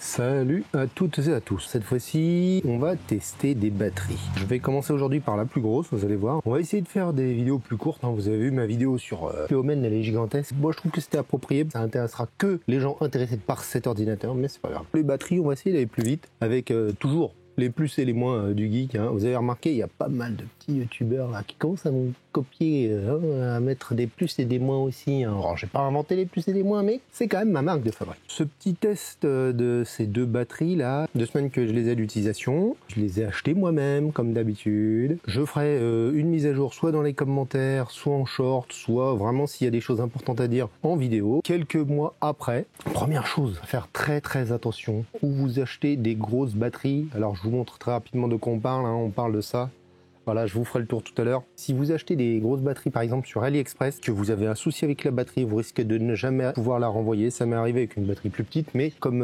Salut à toutes et à tous. Cette fois-ci, on va tester des batteries. Je vais commencer aujourd'hui par la plus grosse, vous allez voir. On va essayer de faire des vidéos plus courtes. Vous avez vu ma vidéo sur Phénomène, elle est gigantesque. Moi, je trouve que c'était approprié. Ça intéressera que les gens intéressés par cet ordinateur, mais c'est pas grave. Les batteries, on va essayer d'aller plus vite avec toujours les plus et les moins du geek. Vous avez remarqué, il y a pas mal de petits youtubeurs là, qui commencent à nous copier, à mettre des plus et des moins aussi. Alors, j'ai pas inventé les plus et les moins, mais c'est quand même ma marque de fabrique. Ce petit test de ces deux batteries là, 2 semaines que je les ai d'utilisation, je les ai achetées moi-même comme d'habitude. Je ferai une mise à jour soit dans les commentaires, soit en short, soit vraiment s'il y a des choses importantes à dire en vidéo. Quelques mois après, première chose, faire très attention où vous achetez des grosses batteries. Alors je vous montre très rapidement de quoi on parle, on parle de ça. Voilà, je vous ferai le tour tout à l'heure. Si vous achetez des grosses batteries, par exemple sur AliExpress, que vous avez un souci avec la batterie, vous risquez de ne jamais pouvoir la renvoyer. Ça m'est arrivé avec une batterie plus petite, mais comme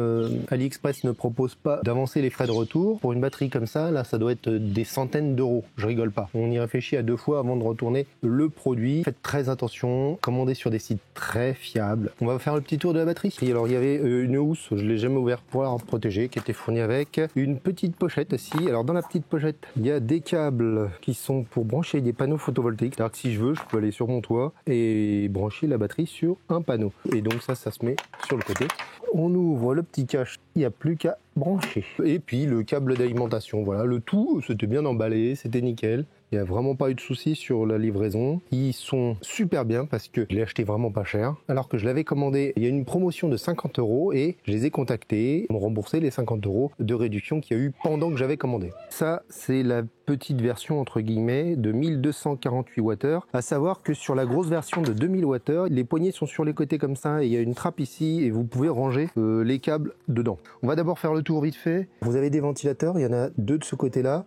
AliExpress ne propose pas d'avancer les frais de retour, pour une batterie comme ça, là, ça doit être des centaines d'euros. Je rigole pas. On y réfléchit à 2 fois avant de retourner le produit. Faites très attention. Commandez sur des sites très fiables. On va faire le petit tour de la batterie. Et alors, il y avait une housse, je l'ai jamais ouverte pour la protéger, qui était fournie avec une petite pochette aussi. Alors, dans la petite pochette, il y a des câbles qui sont pour brancher des panneaux photovoltaïques. C'est-à-dire que si je veux, je peux aller sur mon toit et brancher la batterie sur un panneau. Et donc ça se met sur le côté. On ouvre le petit cache, il n'y a plus qu'à brancher. Et puis le câble d'alimentation, voilà, le tout, c'était bien emballé, c'était nickel. Il n'y a vraiment pas eu de soucis sur la livraison. Ils sont super bien parce que je l'ai acheté vraiment pas cher. Alors que je l'avais commandé, il y a une promotion de 50 € et je les ai contactés. Ils m'ont remboursé les 50 € de réduction qu'il y a eu pendant que j'avais commandé. Ça, c'est la petite version entre guillemets de 1248 Wh. À savoir que sur la grosse version de 2000 Wh, les poignées sont sur les côtés comme ça et il y a une trappe ici et vous pouvez ranger les câbles dedans. On va d'abord faire le tour vite fait. Vous avez des ventilateurs, il y en a 2 de ce côté-là.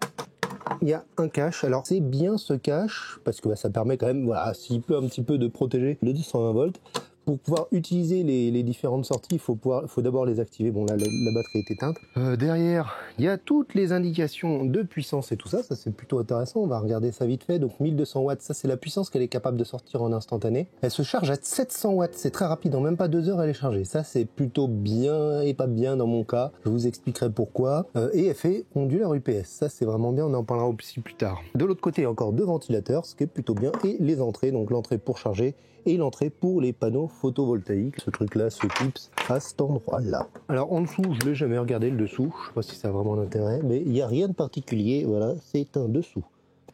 Il y a un cache, alors c'est bien ce cache parce que ça permet quand même, voilà, s'il peut un petit peu de protéger le 220 volts. Pour pouvoir utiliser les différentes sorties, il faut d'abord les activer. Bon là, la batterie est éteinte. Derrière, il y a toutes les indications de puissance et tout ça. Ça c'est plutôt intéressant. On va regarder ça vite fait. Donc 1200 watts, ça c'est la puissance qu'elle est capable de sortir en instantané. Elle se charge à 700 watts. C'est très rapide. En même pas 2 heures, elle est chargée. Ça c'est plutôt bien et pas bien dans mon cas. Je vous expliquerai pourquoi. Et elle fait onduleur UPS. Ça c'est vraiment bien. On en parlera aussi plus tard. De l'autre côté, encore 2 ventilateurs, ce qui est plutôt bien. Et les entrées. Donc l'entrée pour charger et l'entrée pour les panneaux photovoltaïques. Ce truc-là se clipse à cet endroit-là. Alors en dessous, je ne l'ai jamais regardé le dessous. Je ne sais pas si ça a vraiment d'intérêt, mais il n'y a rien de particulier. Voilà, c'est un dessous.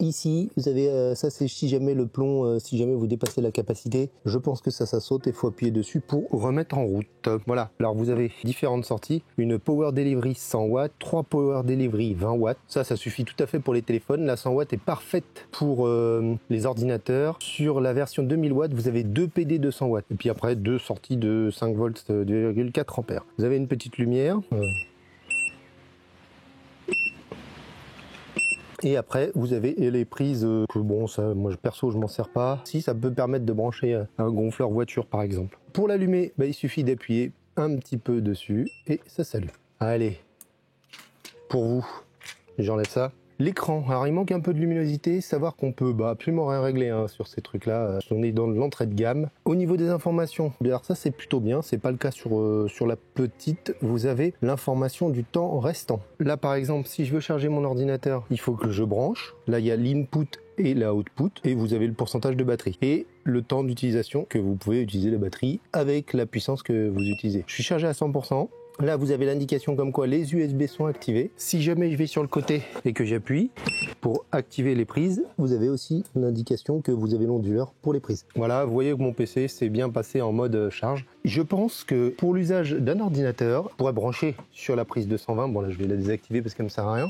Ici, vous avez, ça c'est si jamais le plomb, si jamais vous dépassez la capacité, je pense que ça saute et il faut appuyer dessus pour remettre en route. Voilà, alors vous avez différentes sorties, une Power Delivery 100 watts, 3 Power Delivery 20 watts, ça suffit tout à fait pour les téléphones, la 100 watts est parfaite pour les ordinateurs. Sur la version 2000 watts, vous avez 2 PD de 100 watts, et puis après 2 sorties de 5 volts 2,4 ampères. Vous avez une petite lumière. Et après, vous avez les prises que bon, ça, moi perso, je m'en sers pas. Si, ça peut permettre de brancher un gonfleur voiture, par exemple. Pour l'allumer, il suffit d'appuyer un petit peu dessus et ça s'allume. Allez, pour vous, j'enlève ça. L'écran, alors il manque un peu de luminosité, savoir qu'on peut absolument rien régler sur ces trucs-là. On est dans l'entrée de gamme. Au niveau des informations, alors ça c'est plutôt bien, c'est pas le cas sur la petite. Vous avez l'information du temps restant. Là par exemple, si je veux charger mon ordinateur, il faut que je branche. Là il y a l'input et la output et vous avez le pourcentage de batterie et le temps d'utilisation que vous pouvez utiliser la batterie avec la puissance que vous utilisez. Je suis chargé à 100%. Là, vous avez l'indication comme quoi les USB sont activés. Si jamais je vais sur le côté et que j'appuie pour activer les prises, vous avez aussi l'indication que vous avez l'onduleur pour les prises. Voilà, vous voyez que mon PC s'est bien passé en mode charge. Je pense que pour l'usage d'un ordinateur, je pourrais brancher sur la prise 220. Bon là, je vais la désactiver parce qu'elle ne me sert à rien.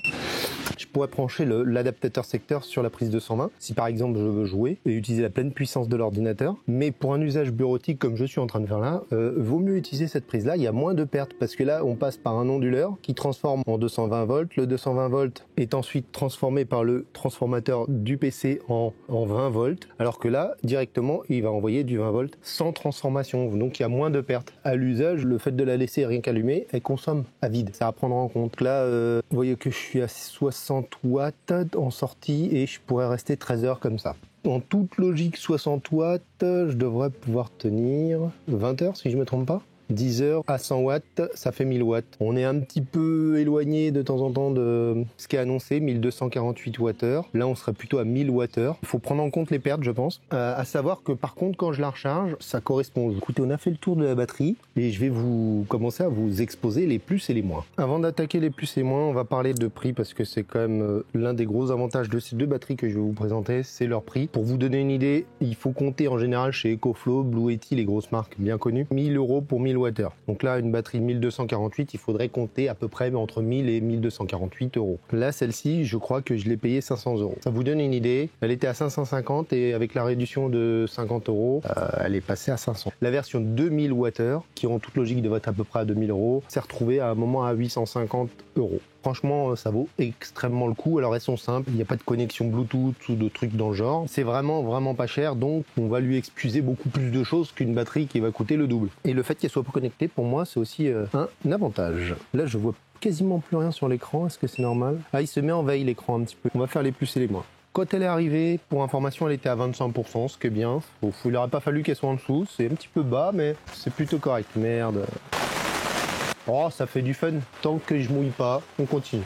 Je pourrais brancher l'adaptateur secteur sur la prise 220 si par exemple je veux jouer et utiliser la pleine puissance de l'ordinateur. Mais pour un usage bureautique comme je suis en train de faire là, vaut mieux utiliser cette prise là, il y a moins de pertes parce que là on passe par un onduleur qui transforme en 220 volts. Le 220 volts est ensuite transformé par le transformateur du PC en 20 volts alors que là directement il va envoyer du 20 volts sans transformation, donc il y a moins de pertes. À l'usage, le fait de la laisser rien qu'allumée, elle consomme à vide, ça à prendre en compte. Là vous voyez que je suis à 60 watts en sortie et je pourrais rester 13 heures comme ça. En toute logique, 60 watts, je devrais pouvoir tenir 20 heures si je me trompe pas. 10 heures à 100 watts, ça fait 1000 watts. On est un petit peu éloigné de temps en temps de ce qui est annoncé, 1248 Wh. Là, on serait plutôt à 1000 Wh. Il faut prendre en compte les pertes, je pense. À savoir que par contre, quand je la recharge, ça correspond. Écoutez, on a fait le tour de la batterie et je vais vous commencer à vous exposer les plus et les moins. Avant d'attaquer les plus et moins, on va parler de prix parce que c'est quand même l'un des gros avantages de ces deux batteries que je vais vous présenter, c'est leur prix. Pour vous donner une idée, il faut compter en général chez EcoFlow, Blue Yeti, les grosses marques bien connues, 1000 € pour 1000 Wh. Donc là, une batterie de 1248, il faudrait compter à peu près entre 1000 et 1248 €. Là, celle-ci, je crois que je l'ai payée 500 €. Ça vous donne une idée, elle était à 550 et avec la réduction de 50 €, elle est passée à 500. La version 2000 Wh, qui en toute logique devrait être à peu près à 2000 €, s'est retrouvée à un moment à 850 €. Franchement, ça vaut extrêmement le coup. Alors elles sont simples, il n'y a pas de connexion Bluetooth ou de trucs dans le genre. C'est vraiment pas cher, donc on va lui excuser beaucoup plus de choses qu'une batterie qui va coûter le double. Et le fait qu'elle soit pas connectée, pour moi, c'est aussi un avantage. Là, je vois quasiment plus rien sur l'écran. Est-ce que c'est normal? Ah, il se met en veille l'écran un petit peu. On va faire les plus et les moins. Quand elle est arrivée, pour information, elle était à 25%, ce qui est bien. Il n'aurait pas fallu qu'elle soit en dessous. C'est un petit peu bas, mais c'est plutôt correct. Merde. Oh, ça fait du fun. Tant que je mouille pas, on continue.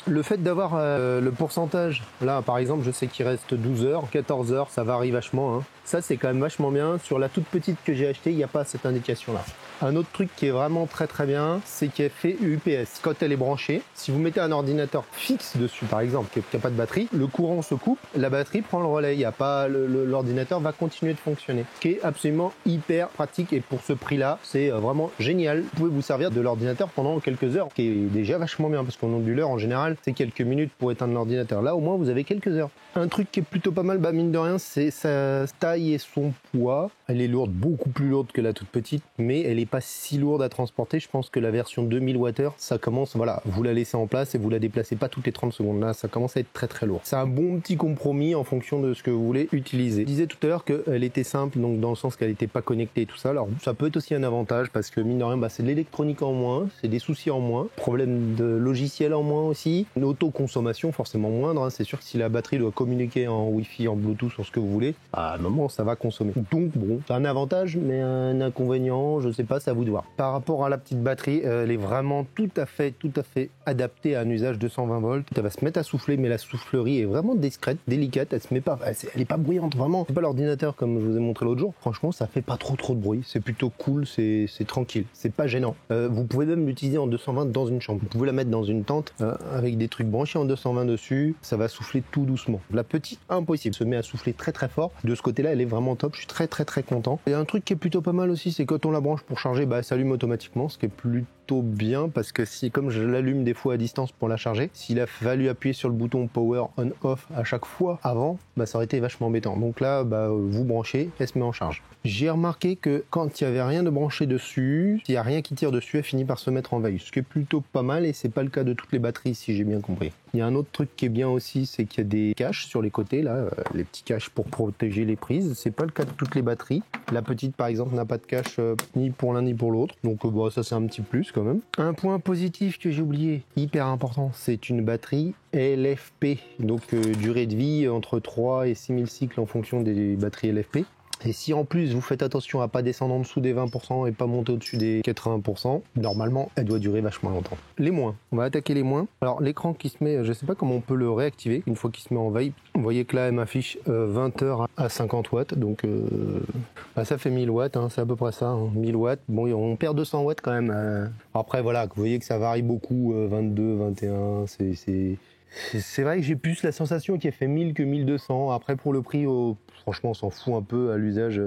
Le fait d'avoir le pourcentage, là par exemple, je sais qu'il reste 12 heures, 14 heures, ça varie vachement. Ça, c'est quand même vachement bien. Sur la toute petite que j'ai achetée, il n'y a pas cette indication-là. Un autre truc qui est vraiment très bien, c'est qu'elle fait UPS. Quand elle est branchée, si vous mettez un ordinateur fixe dessus, par exemple, qui n'a pas de batterie, le courant se coupe, la batterie prend le relais. Il y a pas l'ordinateur va continuer de fonctionner. Ce qui est absolument hyper pratique et pour ce prix-là, c'est vraiment génial. Vous pouvez vous servir de l'ordinateur pendant quelques heures, ce qui est déjà vachement bien parce qu'on onduleur en général, c'est quelques minutes pour éteindre l'ordinateur. Là, au moins, vous avez quelques heures. Un truc qui est plutôt pas mal, mine de rien, c'est sa taille et son poids. Elle est lourde, beaucoup plus lourde que la toute petite, mais elle est pas si lourde à transporter. Je pense que la version 2000 Wh, ça commence, voilà, vous la laissez en place et vous la déplacez pas toutes les 30 secondes. Là, ça commence à être très lourd. C'est un bon petit compromis en fonction de ce que vous voulez utiliser. Je disais tout à l'heure qu'elle était simple, donc dans le sens qu'elle n'était pas connectée et tout ça. Alors, ça peut être aussi un avantage parce que mine de rien, c'est de l'électronique en moins, c'est des soucis en moins, problème de logiciel en moins aussi, une autoconsommation forcément moindre. C'est sûr que si la batterie doit communiquer en Wi-Fi, en Bluetooth, sur ce que vous voulez, à un moment, ça va consommer. Donc, bon, c'est un avantage, mais un inconvénient, je sais pas, c'est à vous de voir. Par rapport à la petite batterie, elle est vraiment tout à fait adaptée à un usage de 120 volts. Elle va se mettre à souffler, mais la soufflerie est vraiment discrète, délicate. Elle se met pas, elle est pas bruyante vraiment. C'est pas l'ordinateur comme je vous ai montré l'autre jour. Franchement, ça fait pas trop de bruit. C'est plutôt cool, c'est tranquille, c'est pas gênant. Vous pouvez même l'utiliser en 220 dans une chambre. Vous pouvez la mettre dans une tente avec des trucs branchés en 220 dessus. Ça va souffler tout doucement. La petite, impossible, se met à souffler très fort. De ce côté-là, elle est vraiment top. Je suis très content. Et un truc qui est plutôt pas mal aussi, c'est quand on la branche pour charger, elle s'allume automatiquement, ce qui est plutôt bien parce que si, comme je l'allume des fois à distance pour la charger, s'il a fallu appuyer sur le bouton power on off à chaque fois avant, ça aurait été vachement embêtant. Donc là, vous branchez, elle se met en charge. J'ai remarqué que quand il n'y avait rien de branché dessus, s'il n'y a rien qui tire dessus, elle finit par se mettre en veille, ce qui est plutôt pas mal et c'est pas le cas de toutes les batteries si j'ai bien compris. Il y a un autre truc qui est bien aussi, c'est qu'il y a des caches sur les côtés, là, les petits caches pour protéger les prises. C'est pas le cas de toutes les batteries. La petite, par exemple, n'a pas de cache ni pour l'un ni pour l'autre. Donc ça, c'est un petit plus quand même. Un point positif que j'ai oublié, hyper important, c'est une batterie LFP. Donc durée de vie entre 3 et 6000 cycles en fonction des batteries LFP. Et si en plus vous faites attention à pas descendre en dessous des 20% et pas monter au-dessus des 80%, normalement elle doit durer vachement longtemps. Les moins, on va attaquer les moins. Alors l'écran qui se met, je sais pas comment on peut le réactiver une fois qu'il se met en veille. Vous voyez que là elle m'affiche 20 heures à 50 watts, donc ça fait 1000 watts, c'est à peu près ça, 1000 watts. Bon, on perd 200 watts quand même. Après voilà, vous voyez que ça varie beaucoup, 22, 21, c'est vrai que j'ai plus la sensation qu'il a fait 1000 que 1200. Après pour le prix, franchement on s'en fout un peu à l'usage,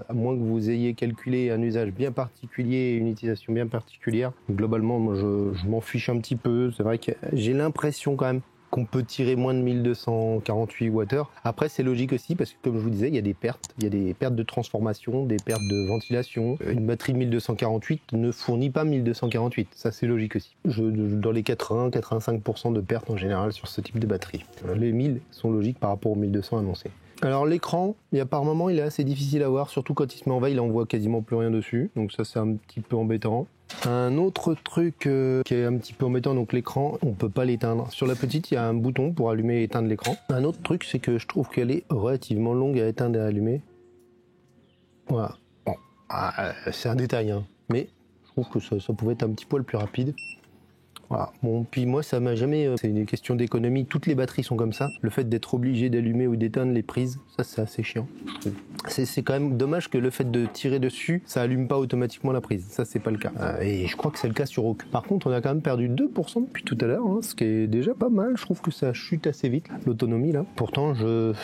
à moins que vous ayez calculé un usage bien particulier et une utilisation bien particulière. Globalement moi je m'en fiche un petit peu. C'est vrai que j'ai l'impression quand même qu'on peut tirer moins de 1248 Wh. Après, c'est logique aussi parce que, comme je vous disais, il y a des pertes de transformation, des pertes de ventilation. Une batterie 1248 ne fournit pas 1248. Ça, c'est logique aussi. Dans les 80-85% de pertes en général sur ce type de batterie. Les 1000 sont logiques par rapport aux 1200 annoncés. Alors l'écran, par moment, il est assez difficile à voir, surtout quand il se met en veille, là on voit quasiment plus rien dessus. Donc ça, c'est un petit peu embêtant. Un autre truc qui est un petit peu embêtant, donc l'écran, on peut pas l'éteindre. Sur la petite, il y a un bouton pour allumer et éteindre l'écran. Un autre truc, c'est que je trouve qu'elle est relativement longue à éteindre et à allumer. Voilà. Bon, c'est un détail, mais trouve que ça pouvait être un petit poil plus rapide. Voilà. Bon, puis moi, ça m'a jamais... c'est une question d'économie. Toutes les batteries sont comme ça. Le fait d'être obligé d'allumer ou d'éteindre les prises, ça, c'est assez chiant, je trouve. C'est quand même dommage que le fait de tirer dessus, ça allume pas automatiquement la prise. Ça, c'est pas le cas. Et je crois que c'est le cas sur Hawk. Par contre, on a quand même perdu 2% depuis tout à l'heure, hein, ce qui est déjà pas mal. Je trouve que ça chute assez vite, l'autonomie, là. Pourtant,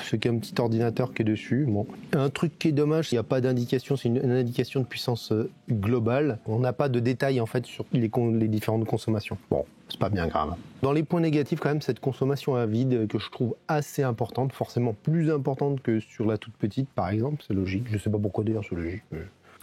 c'est qu'un petit ordinateur qui est dessus. Bon. Un truc qui est dommage, il n'y a pas d'indication. C'est une indication de puissance globale. On n'a pas de détails, en fait, sur les différentes consommations. Bon, c'est pas bien grave. Dans les points négatifs, quand même, cette consommation à vide que je trouve assez importante, forcément plus importante que sur la toute petite, par exemple, c'est logique. Je sais pas pourquoi d'ailleurs, c'est logique.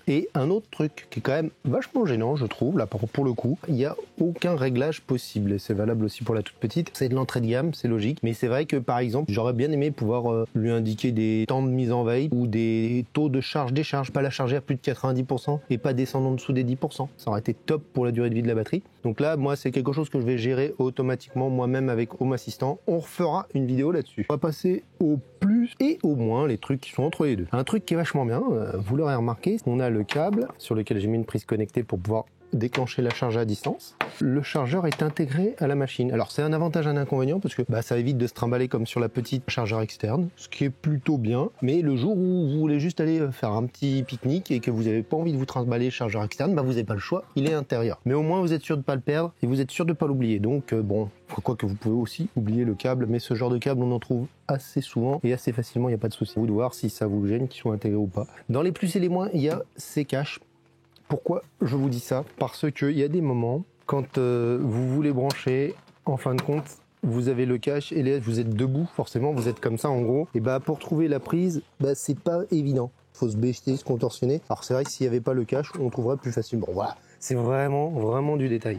Et un autre truc qui est quand même vachement gênant, je trouve, là pour le coup, il n'y a aucun réglage possible. Et c'est valable aussi pour la toute petite. C'est de l'entrée de gamme, c'est logique. Mais c'est vrai que par exemple, j'aurais bien aimé pouvoir lui indiquer des temps de mise en veille ou des taux de charge-décharge, pas la charger à plus de 90% et pas descendre en dessous des 10%. Ça aurait été top pour la durée de vie de la batterie. Donc là, moi, c'est quelque chose que je vais gérer automatiquement moi-même avec Home Assistant. On refera une vidéo là-dessus. On va passer au plus et au moins, les trucs qui sont entre les deux. Un truc qui est vachement bien, vous l'aurez remarqué, on a le câble sur lequel j'ai mis une prise connectée pour pouvoir déclencher la charge à distance. Le chargeur est intégré à la machine. Alors c'est un avantage et un inconvénient parce que ça évite de se trimballer comme sur la petite chargeur externe, ce qui est plutôt bien. Mais le jour où vous voulez juste aller faire un petit pique-nique et que vous n'avez pas envie de vous trimballer le chargeur externe, vous n'avez pas le choix, il est intérieur. Mais au moins vous êtes sûr de ne pas le perdre et vous êtes sûr de ne pas l'oublier. Donc bon, quoi que vous pouvez aussi oublier le câble, mais ce genre de câble on en trouve assez souvent et assez facilement, il n'y a pas de souci. Vous de voir si ça vous gêne qu'ils soient intégrés ou pas. Dans les plus et les moins, il y a ces caches. Pourquoi je vous dis ça? Parce qu'il y a des moments, quand vous voulez brancher, en fin de compte, vous avez le cache et là, vous êtes debout, forcément, vous êtes comme ça en gros. Et pour trouver la prise, c'est pas évident. Il faut se baisser, se contorsionner. Alors c'est vrai que s'il n'y avait pas le cache, on trouverait plus facilement. Bon, voilà, c'est vraiment du détail.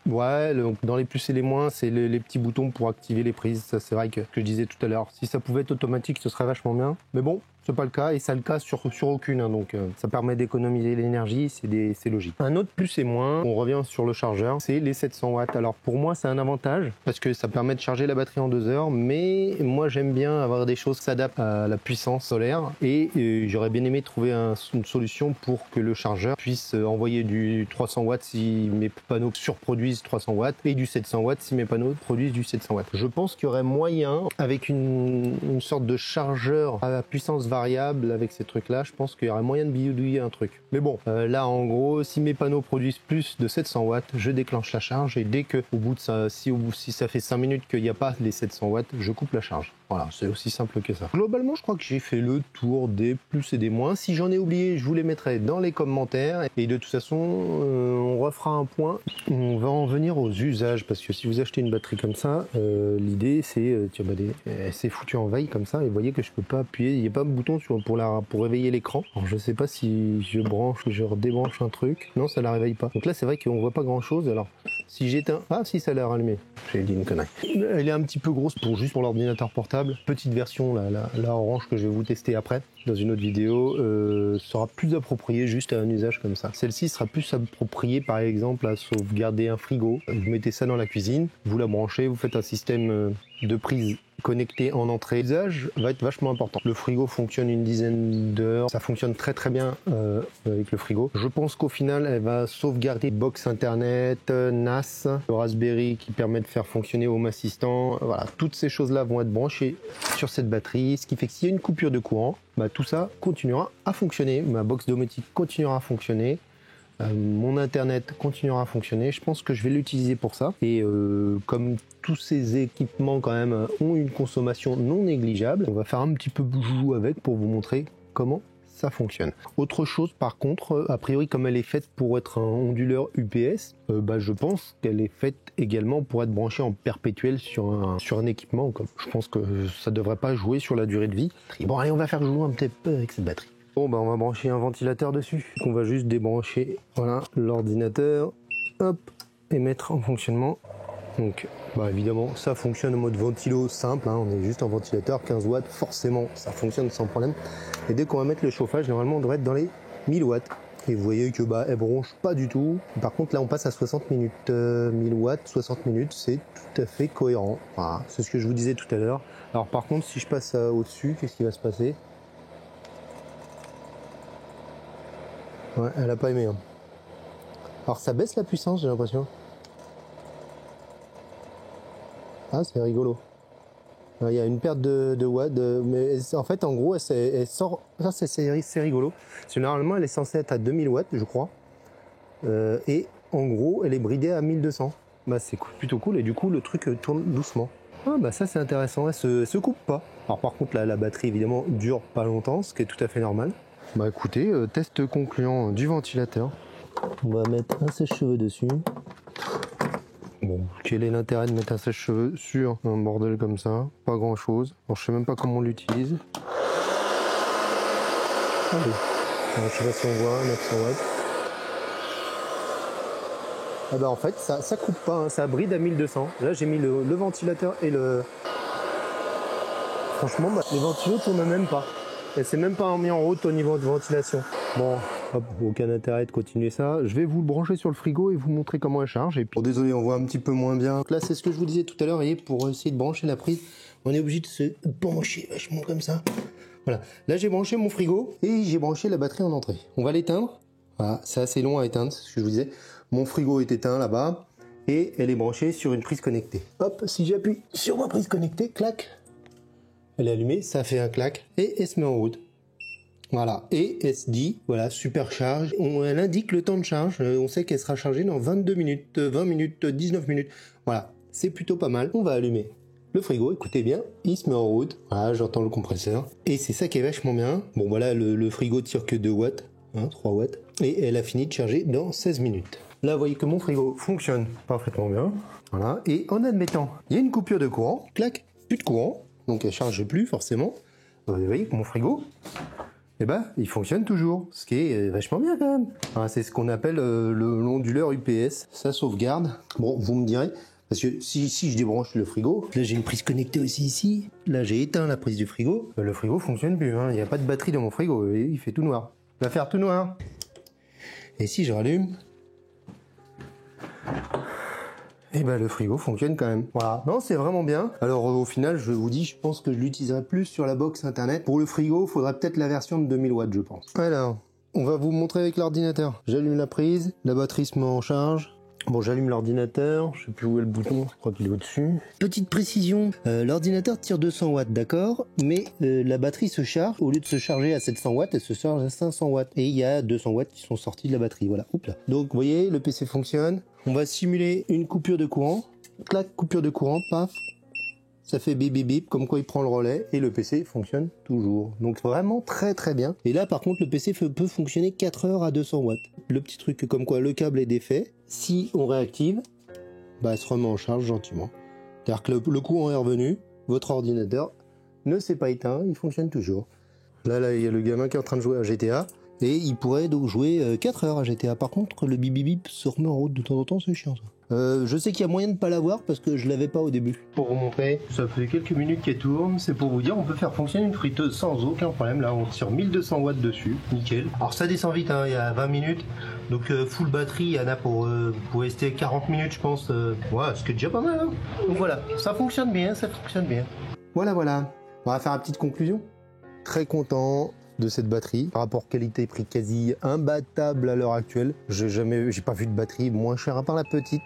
Ouais, dans les plus et les moins, c'est les petits boutons pour activer les prises. Ça, c'est vrai que je disais tout à l'heure. Si ça pouvait être automatique, ce serait vachement bien. Mais bon, c'est pas le cas et c'est le cas sur aucune. Donc ça permet d'économiser l'énergie, c'est logique. Un autre plus et moins, on revient sur le chargeur, c'est les 700 watts. Alors pour moi, c'est un avantage parce que ça permet de charger la batterie en 2 heures. Mais moi, j'aime bien avoir des choses qui s'adaptent à la puissance solaire et j'aurais bien aimé trouver une solution pour que le chargeur puisse envoyer du 300 watts si mes panneaux surproduisent 300 watts et du 700 watts si mes panneaux produisent du 700 watts. Je pense qu'il y aurait moyen, avec une sorte de chargeur à puissance variable avec ces trucs là, je pense qu'il y aurait moyen de bidouiller un truc. Mais bon, là en gros, si mes panneaux produisent plus de 700 watts, je déclenche la charge et dès que au bout de ça, si ça fait 5 minutes qu'il n'y a pas les 700 watts, je coupe la charge. Voilà, c'est aussi simple que ça. Globalement, je crois que j'ai fait le tour des plus et des moins. Si j'en ai oublié, je vous les mettrai dans les commentaires. Et de toute façon, on refera un point. On va en venir aux usages. Parce que si vous achetez une batterie comme ça, l'idée c'est... c'est foutu en veille comme ça. Et vous voyez que je peux pas appuyer. Il n'y a pas de bouton pour réveiller l'écran. Alors je sais pas si je branche ou je redébranche un truc. Non, ça la réveille pas. Donc là, c'est vrai qu'on voit pas grand chose. Alors, si j'éteins... Ah si, ça a l'air allumé. J'ai dit une connerie. Elle est un petit peu grosse juste pour l'ordinateur portable. Petite version, la orange que je vais vous tester après dans une autre vidéo, sera plus appropriée juste à un usage comme ça. Celle-ci sera plus appropriée par exemple à sauvegarder un frigo. Vous mettez ça dans la cuisine, vous la branchez, vous faites un système de prise connecté en entrée. L'usage va être vachement important. Le frigo fonctionne une dizaine d'heures, ça fonctionne très très bien avec le frigo. Je pense qu'au final elle va sauvegarder box internet, NAS, le Raspberry qui permet de faire fonctionner Home Assistant. Voilà, toutes ces choses là vont être branchées sur cette batterie, ce qui fait que s'il y a une coupure de courant, tout ça continuera à fonctionner. Ma box domotique continuera à fonctionner. Mon internet continuera à fonctionner. Je pense que je vais l'utiliser pour ça. Et comme tous ces équipements quand même ont une consommation non négligeable, on va faire un petit peu joujou avec pour vous montrer comment ça fonctionne. Autre chose par contre, a priori comme elle est faite pour être un onduleur UPS, je pense qu'elle est faite également pour être branchée en perpétuel sur un équipement. Je pense que ça devrait pas jouer sur la durée de vie. Bon allez, on va faire jouer un petit peu avec cette batterie. Bon on va brancher un ventilateur dessus. On va juste débrancher l'ordinateur, hop, et mettre en fonctionnement. Donc évidemment ça fonctionne en mode ventilo simple, on est juste en ventilateur 15 watts, forcément ça fonctionne sans problème. Et dès qu'on va mettre le chauffage, normalement on devrait être dans les 1000 watts. Et vous voyez que elle bronche pas du tout. Par contre là on passe à 60 minutes, 1000 watts, 60 minutes, c'est tout à fait cohérent. Voilà, c'est ce que je vous disais tout à l'heure. Alors par contre si je passe au-dessus, qu'est-ce qui va se passer? Ouais, elle a pas aimé. Alors ça baisse la puissance, j'ai l'impression. Ah, c'est rigolo. Il y a une perte de watts, mais en fait, en gros, elle sort. Ça, c'est rigolo. Généralement, elle est censée être à 2000 watts, je crois. Et en gros, elle est bridée à 1200. Bah, c'est plutôt cool. Et du coup, le truc tourne doucement. Ah, bah, ça, c'est intéressant. Elle se coupe pas. Alors, par contre, la batterie, évidemment, dure pas longtemps, ce qui est tout à fait normal. Bah, écoutez, test concluant du ventilateur. On va mettre un sèche-cheveux dessus. Bon, quel est l'intérêt de mettre un sèche-cheveux sur un bordel comme ça? Pas grand chose. Alors, je sais même pas comment on l'utilise. Allez. Alors, je sais pas si on voit, 900 watts. Ah bah en fait, ça coupe pas, hein, ça bride à 1200. Là, j'ai mis le ventilateur et le... Franchement, bah, les ventilos tournent même pas. Et c'est même pas mis en route au niveau de ventilation. Bon, hop, aucun intérêt de continuer ça. Je vais vous le brancher sur le frigo et vous montrer comment elle charge. Et puis, bon, désolé, on voit un petit peu moins bien. Donc là, c'est ce que je vous disais tout à l'heure. Et pour essayer de brancher la prise, on est obligé de se pencher vachement comme ça. Voilà. Là, j'ai branché mon frigo et j'ai branché la batterie en entrée. On va l'éteindre. Voilà, c'est assez long à éteindre, c'est ce que je vous disais. Mon frigo est éteint là-bas et elle est branchée sur une prise connectée. Hop, si j'appuie sur ma prise connectée, clac, elle est allumée, ça fait un clac et elle se met en route. Voilà, et elle se dit, voilà, supercharge. Elle indique le temps de charge, on sait qu'elle sera chargée dans 22 minutes, 20 minutes, 19 minutes. Voilà, c'est plutôt pas mal. On va allumer le frigo, écoutez bien, il se met en route. Voilà, j'entends le compresseur. Et c'est ça qui est vachement bien. Bon, voilà, le frigo tire que 2 watts, hein, 3 watts. Et elle a fini de charger dans 16 minutes. Là, vous voyez que mon frigo fonctionne parfaitement bien. Voilà. Et en admettant, il y a une coupure de courant, clac, plus de courant, donc elle ne charge plus forcément. Vous voyez que mon frigo, eh ben, il fonctionne toujours, ce qui est vachement bien quand même. Enfin, c'est ce qu'on appelle l'onduleur UPS, ça sauvegarde. Bon, vous me direz, parce que si je débranche le frigo, là j'ai une prise connectée aussi ici, là j'ai éteint la prise du frigo, le frigo fonctionne plus, hein. Il n'y a pas de batterie dans mon frigo, il fait tout noir. Il va faire tout noir. Et si je rallume, et ben le frigo fonctionne quand même. Voilà, non, c'est vraiment bien. Alors au final, je vous dis, je pense que je l'utiliserai plus sur la box internet. Pour le frigo, il faudra peut-être la version de 2000 watts, je pense. Alors, on va vous montrer avec l'ordinateur. J'allume la prise, la batterie se met en charge. Bon, j'allume l'ordinateur, je sais plus où est le bouton, je crois qu'il est au-dessus. Petite précision, l'ordinateur tire 200 watts, d'accord, mais la batterie se charge, au lieu de se charger à 700 watts, elle se charge à 500 watts. Et il y a 200 watts qui sont sortis de la batterie, voilà, oups là. Donc, vous voyez, le PC fonctionne. On va simuler une coupure de courant. Clac, coupure de courant, paf. Ça fait bip bip bip, comme quoi il prend le relais et le PC fonctionne toujours. Donc vraiment très très bien. Et là par contre le PC peut fonctionner 4 heures à 200 watts. Le petit truc comme quoi le câble est défait. Si on réactive, bah, elle se remet en charge gentiment. C'est-à-dire que le courant est revenu, votre ordinateur ne s'est pas éteint, il fonctionne toujours. Là il y a le gamin qui est en train de jouer à GTA. Et il pourrait donc jouer 4 heures à GTA. Par contre, le bip bip bip se remet en route de temps en temps, c'est chiant ça. Je sais qu'il y a moyen de pas l'avoir parce que je l'avais pas au début. Pour vous montrer, ça fait quelques minutes qu'elle tourne. C'est pour vous dire, on peut faire fonctionner une friteuse sans aucun problème. Là, on tire 1200 watts dessus, nickel. Alors ça descend vite, hein, il y a 20 minutes. Donc full batterie, il y en a pour rester 40 minutes, je pense. Ouais, ce qui est déjà pas mal. Hein. Donc voilà, ça fonctionne bien, ça fonctionne bien. Voilà. On va faire une petite conclusion. Très content de cette batterie, rapport qualité-prix quasi imbattable à l'heure actuelle. J'ai pas vu de batterie moins chère à part la petite.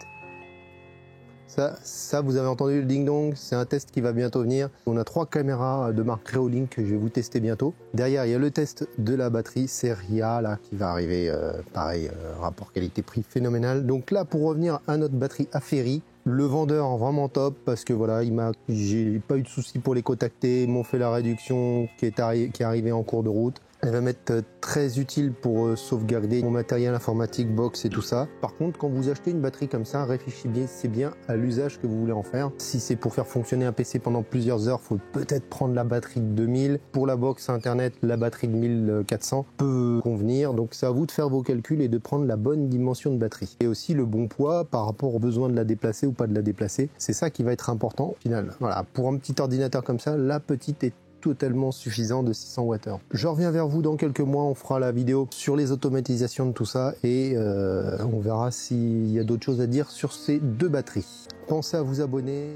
Ça vous avez entendu le ding dong, c'est un test qui va bientôt venir. On a 3 caméras de marque Reolink que je vais vous tester bientôt. Derrière il y a le test de la batterie Seria là qui va arriver, pareil, rapport qualité-prix phénoménal. Donc là pour revenir à notre batterie Aferi, le vendeur vraiment top parce que voilà, j'ai pas eu de soucis pour les contacter, ils m'ont fait la réduction qui est arrivée en cours de route. Elle va m'être très utile pour sauvegarder mon matériel informatique, box et tout ça. Par contre, quand vous achetez une batterie comme ça, réfléchissez bien à l'usage que vous voulez en faire. Si c'est pour faire fonctionner un PC pendant plusieurs heures, faut peut-être prendre la batterie de 2000. Pour la box internet, la batterie de 1400 peut convenir. Donc c'est à vous de faire vos calculs et de prendre la bonne dimension de batterie. Et aussi le bon poids par rapport au besoin de la déplacer ou pas de la déplacer. C'est ça qui va être important au final. Voilà, pour un petit ordinateur comme ça, la petite est totalement suffisant de 600 Wh. Je reviens vers vous dans quelques mois, on fera la vidéo sur les automatisations de tout ça et on verra s'il y a d'autres choses à dire sur ces 2 batteries. Pensez à vous abonner.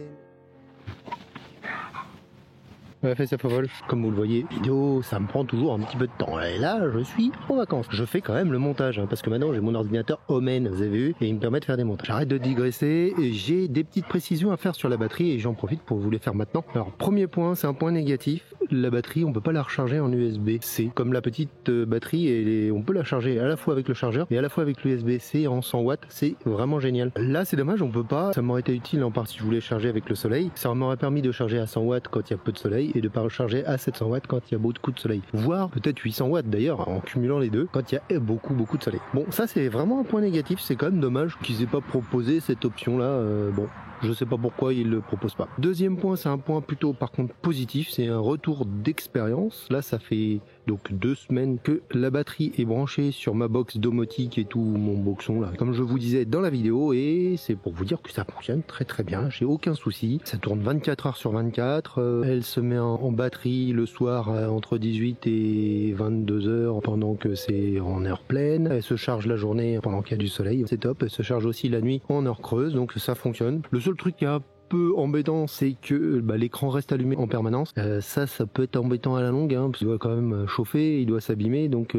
Elle a fait sa favole. Comme vous le voyez, vidéo, ça me prend toujours un petit peu de temps. Et là, je suis en vacances. Je fais quand même le montage, hein, parce que maintenant j'ai mon ordinateur Omen, vous avez vu, et il me permet de faire des montages. J'arrête de digresser, et j'ai des petites précisions à faire sur la batterie, et j'en profite pour vous les faire maintenant. Alors, premier point, c'est un point négatif. La batterie, on peut pas la recharger en USB-C. Comme la petite batterie, on peut la charger à la fois avec le chargeur et à la fois avec l'USB-C en 100 watts. C'est vraiment génial. Là, c'est dommage, on peut pas. Ça m'aurait été utile en part si je voulais charger avec le soleil. Ça m'aurait permis de charger à 100 watts quand il y a peu de soleil et de pas recharger à 700 watts quand il y a beaucoup de soleil. Voire peut-être 800 watts d'ailleurs, en cumulant les deux, quand il y a beaucoup de soleil. Bon, ça c'est vraiment un point négatif. C'est quand même dommage qu'ils aient pas proposé cette option-là. Bon. Je sais pas pourquoi ils le proposent pas. Deuxième point, c'est un point plutôt par contre positif, c'est un retour d'expérience. Là, ça fait donc 2 semaines que la batterie est branchée sur ma box domotique et tout mon boxon là, comme je vous disais dans la vidéo, et c'est pour vous dire que ça fonctionne très bien, j'ai aucun souci. Ça tourne 24 heures sur 24, elle se met en batterie le soir entre 18 et 22 heures pendant que c'est en heure pleine. Elle se charge la journée pendant qu'il y a du soleil, c'est top. Elle se charge aussi la nuit en heure creuse, donc ça fonctionne. Le seul truc qui a peu embêtant, c'est que l'écran reste allumé en permanence. Ça peut être embêtant à la longue, hein, parce qu'il doit quand même chauffer, il doit s'abîmer. Donc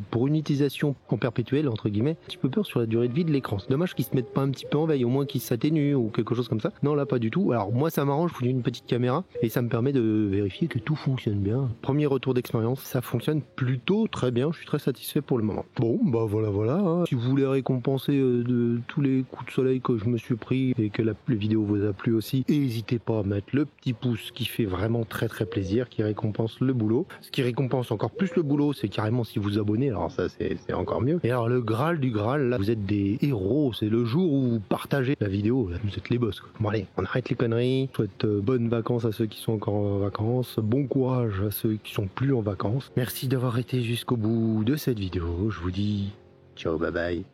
pour une utilisation en perpétuel, entre guillemets, un petit peu peur sur la durée de vie de l'écran. C'est dommage qu'ils se mettent pas un petit peu en veille, au moins qu'ils s'atténuent ou quelque chose comme ça. Non, là pas du tout. Alors moi ça m'arrange, je fous une petite caméra et ça me permet de vérifier que tout fonctionne bien. Premier retour d'expérience, ça fonctionne plutôt très bien. Je suis très satisfait pour le moment. Bon, bah voilà. Hein. Si vous voulez récompenser de tous les coups de soleil que je me suis pris et que la vidéo vous a plu aussi, et n'hésitez pas à mettre le petit pouce qui fait vraiment très plaisir, qui récompense le boulot. Ce qui récompense encore plus le boulot, c'est carrément si vous abonnez, alors ça c'est encore mieux. Et alors le Graal du Graal, là vous êtes des héros, c'est le jour où vous partagez la vidéo, là vous êtes les boss quoi. Bon allez, on arrête les conneries, je souhaite bonnes vacances à ceux qui sont encore en vacances, bon courage à ceux qui sont plus en vacances. Merci d'avoir été jusqu'au bout de cette vidéo, je vous dis ciao, bye bye.